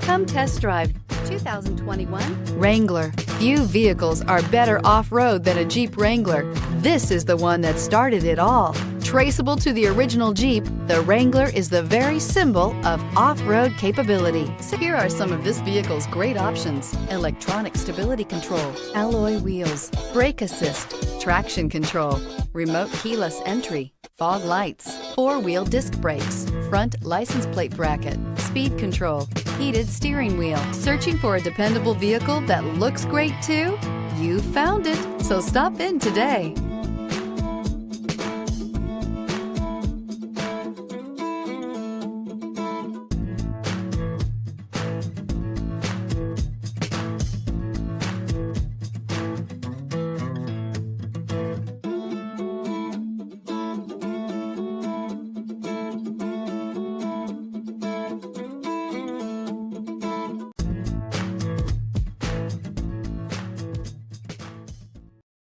Come test drive 2021 Wrangler. Few vehicles are better off-road than a Jeep Wrangler. This is the one that started it all. Traceable to the original Jeep, the Wrangler is the very symbol of off-road capability. So here are some of this vehicle's great options: electronic stability control, alloy wheels, brake assist, traction control, remote keyless entry, fog lights, four-wheel disc brakes, front license plate bracket, speed control, heated steering wheel. Searching for a dependable vehicle that looks great too? You found it, so stop in today.